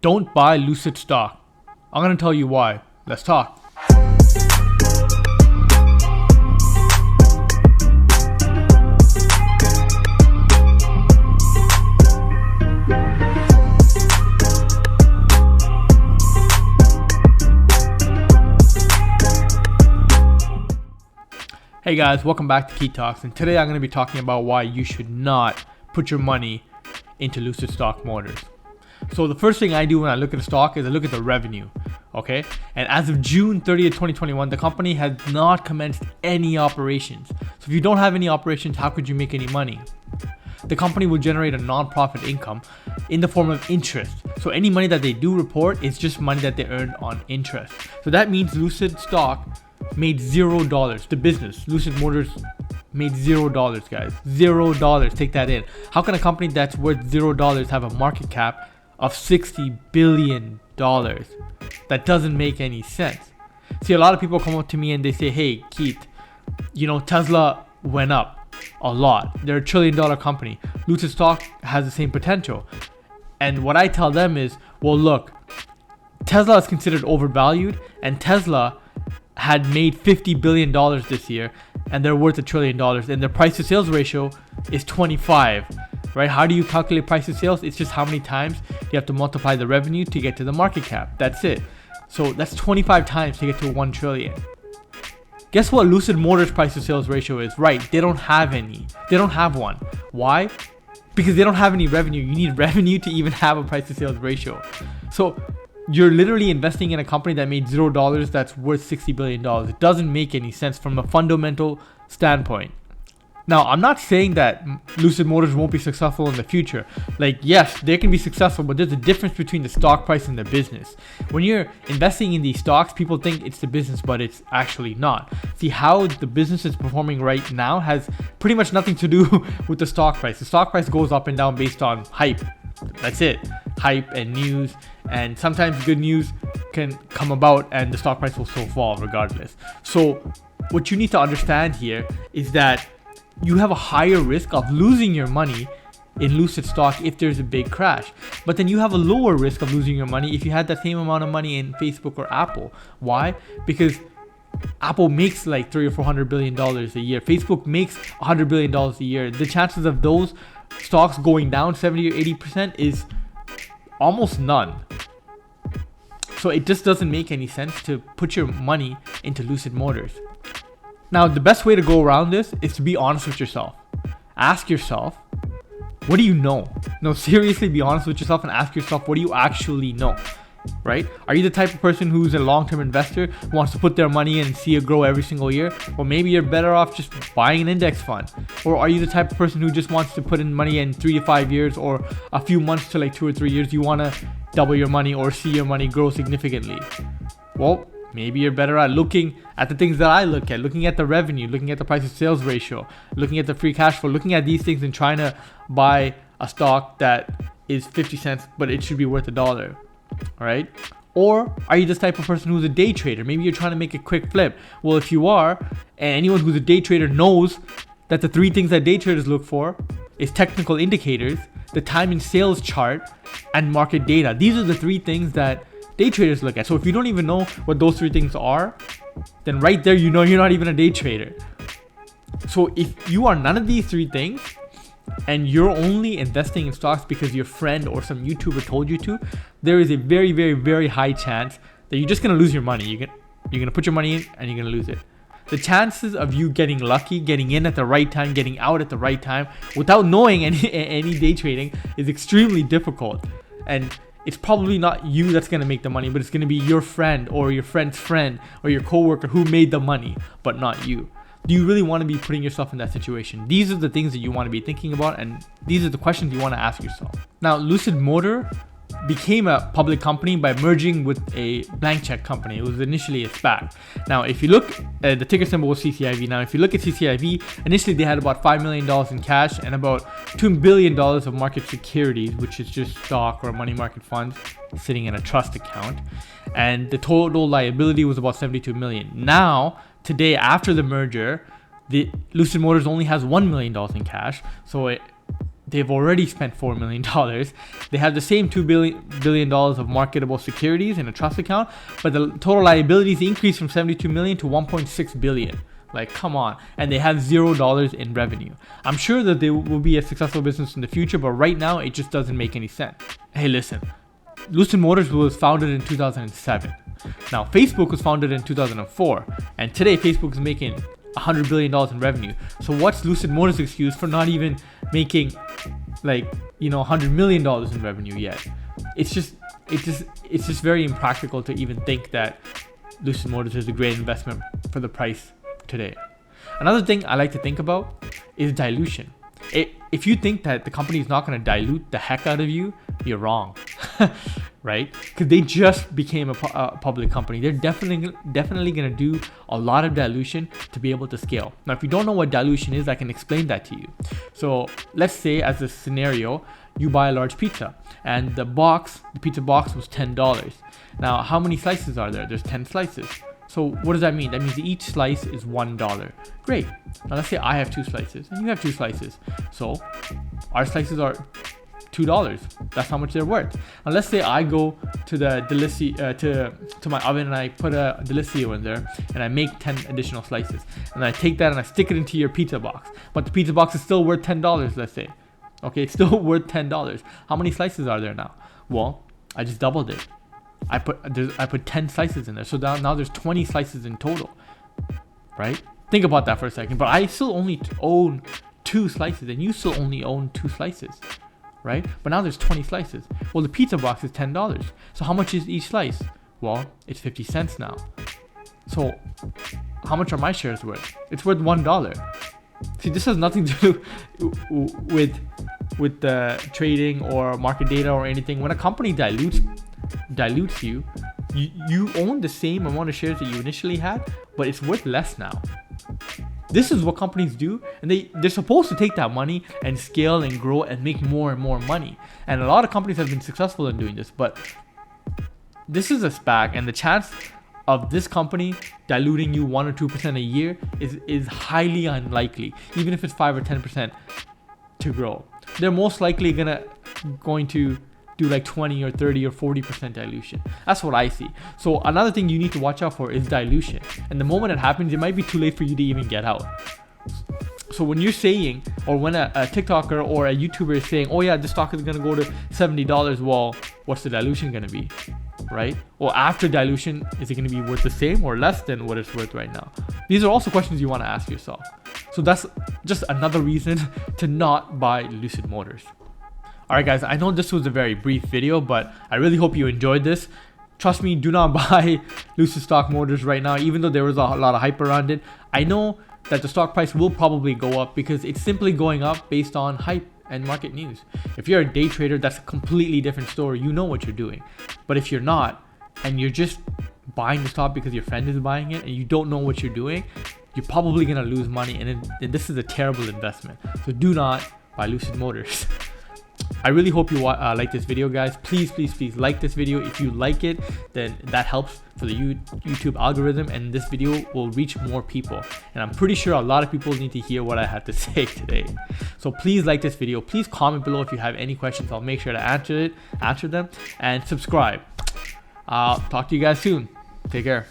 Don't buy Lucid stock. I'm going to tell you why. Let's talk. Hey guys, welcome back to KeethTalks, and today I'm going to be talking about why you should not put your money into Lucid Stock Motors. So the first thing I do when I look at a stock is I look at the revenue, okay? And as of June 30th, 2021, the company has not commenced any operations. So if you don't have any operations, how could you make any money? The company will generate a non-profit income in the form of interest. So any money that they do report is just money that they earned on interest. So that means Lucid Stock made $0. The business, Lucid Motors, made $0, guys. $0. Take that in. How can a company that's worth $0 have a market cap of $60 billion? That doesn't make any sense. See, a lot of people come up to me and they say, hey, Keith, you know, Tesla went up a lot. They're a $1 trillion company. Lucid Stock has the same potential. And what I tell them is, well, look, Tesla is considered overvalued, and Tesla had made $50 billion this year, and they're worth $1 trillion, and their price to sales ratio is 25, right? How do you calculate price to sales? It's just how many times you have to multiply the revenue to get to the market cap. That's it. So that's 25 times to get to 1 trillion. Guess what Lucid Motors price to sales ratio is? Right, they don't have any. They don't have one. Why? Because they don't have any revenue. You need revenue to even have a price to sales ratio. So you're literally investing in a company that made $0 that's worth $60 billion. It doesn't make any sense from a fundamental standpoint. Now, I'm not saying that Lucid Motors won't be successful in the future. Like, yes, they can be successful, but there's a difference between the stock price and the business. When you're investing in these stocks, people think it's the business, but it's actually not. See, how the business is performing right now has pretty much nothing to do with the stock price. The stock price goes up and down based on hype. That's it. Hype and news, and sometimes good news can come about and the stock price will still fall regardless. So what you need to understand here is that you have a higher risk of losing your money in Lucid stock if there's a big crash, but then you have a lower risk of losing your money if you had that same amount of money in Facebook or Apple. Why? Because Apple makes like $300 or $400 billion a year. Facebook makes $100 billion a year. The chances of those stocks going down 70 or 80% is almost none. So it just doesn't make any sense to put your money into Lucid Motors. Now, the best way to go around this is to be honest with yourself. Ask yourself, what do you know? No, seriously, be honest with yourself and ask yourself, what do you actually know? Right? Are you the type of person who's a long-term investor who wants to put their money in and see it grow every single year? Well, maybe you're better off just buying an index fund. Or are you the type of person who just wants to put in money in 3 to 5 years or a few months to like 2 or 3 years? You want to double your money or see your money grow significantly? Well, maybe you're better at looking at the things that I look at, looking at the revenue, looking at the price to sales ratio, looking at the free cash flow, looking at these things and trying to buy a stock that is 50 cents, but it should be worth $1. All right? Or are you this type of person who's a day trader? Maybe you're trying to make a quick flip. Well, if you are, and anyone who's a day trader knows that the 3 things that day traders look for is technical indicators, the time and sales chart, and market data. These are the 3 things that day traders look at. So if you don't even know what those 3 things are, then right there you know you're not even a day trader. So if you are none of these 3 things, and you're only investing in stocks because your friend or some YouTuber told you to, there is a very, very, very high chance that you're just going to lose your money. You're going to put your money in and you're going to lose it. The chances of you getting lucky, getting in at the right time, getting out at the right time without knowing any day trading is extremely difficult. And it's probably not you that's going to make the money, but it's going to be your friend or your friend's friend or your coworker who made the money, but not you. Do you really want to be putting yourself in that situation? These are the things that you want to be thinking about, and these are the questions you want to ask yourself. Now, Lucid Motors became a public company by merging with a blank check company. It was initially a SPAC. Now, if you look at the ticker symbol was CCIV. Now, if you look at CCIV, initially they had about $5 million in cash and about $2 billion of market securities, which is just stock or money market funds sitting in a trust account. And the total liability was about $72 million. Now, today, after the merger, the Lucid Motors only has $1 million in cash. So they've already spent $4 million. They have the same $2 billion of marketable securities in a trust account, but the total liabilities increased from 72 million to 1.6 billion. Like, come on. And they have $0 in revenue. I'm sure that they will be a successful business in the future, but right now it just doesn't make any sense. Hey, listen, Lucid Motors was founded in 2007. Now, Facebook was founded in 2004, and today Facebook is making $100 billion in revenue. So what's Lucid Motors' excuse for not even making like, you know, $100 million in revenue yet? It's just very impractical to even think that Lucid Motors is a great investment for the price today. Another thing I like to think about is dilution. If you think that the company is not going to dilute the heck out of you, you're wrong. Right? Because they just became a public company. They're definitely going to do a lot of dilution to be able to scale. Now, if you don't know what dilution is, I can explain that to you. So let's say, as a scenario, you buy a large pizza and the pizza box was $10. Now, how many slices are there? There's 10 slices. So what does that mean? That means each slice is $1. Great. Now let's say I have 2 slices and you have 2 slices. So our slices are $2. That's how much they're worth. Now let's say I go to the to my oven and I put a Delicio in there and I make 10 additional slices. And I take that and I stick it into your pizza box. But the pizza box is still worth $10, let's say. Okay, it's still worth $10. How many slices are there now? Well, I just doubled it. I put 10 slices in there. So now there's 20 slices in total. Right? Think about that for a second. But I still only own 2 slices and you still only own 2 slices. Right? But now there's 20 slices. Well, the pizza box is $10. So how much is each slice? Well, it's 50 cents now. So how much are my shares worth? It's worth $1. See, this has nothing to do with the trading or market data or anything. When a company dilutes you, you own the same amount of shares that you initially had, but it's worth less now. This is what companies do, and they're supposed to take that money and scale and grow and make more and more money. And a lot of companies have been successful in doing this, but this is a SPAC, and the chance of this company diluting you 1 or 2% a year is highly unlikely, even if it's 5 or 10% to grow. They're most likely going to do like 20 or 30 or 40% dilution. That's what I see. So another thing you need to watch out for is dilution. And the moment it happens, it might be too late for you to even get out. So when you're saying, or when a TikToker or a YouTuber is saying, oh yeah, this stock is going to go to $70, well, what's the dilution going to be? Right? Well, after dilution, is it going to be worth the same or less than what it's worth right now? These are also questions you want to ask yourself. So that's just another reason to not buy Lucid Motors. Alright guys, I know this was a very brief video, but I really hope you enjoyed this. Trust me, do not buy Lucid stock Motors right now, even though there was a lot of hype around it. I know that the stock price will probably go up because it's simply going up based on hype and market news. If you're a day trader, that's a completely different story. You know what you're doing. But if you're not, and you're just buying the stock because your friend is buying it and you don't know what you're doing, you're probably going to lose money, and this is a terrible investment. So do not buy Lucid Motors. I really hope you like this video, guys. Please like this video. If you like it, then that helps for the YouTube algorithm, and this video will reach more people. And I'm pretty sure a lot of people need to hear what I had to say today. So please like this video. Please comment below if you have any questions. I'll make sure to answer them, and subscribe. I'll talk to you guys soon. Take care.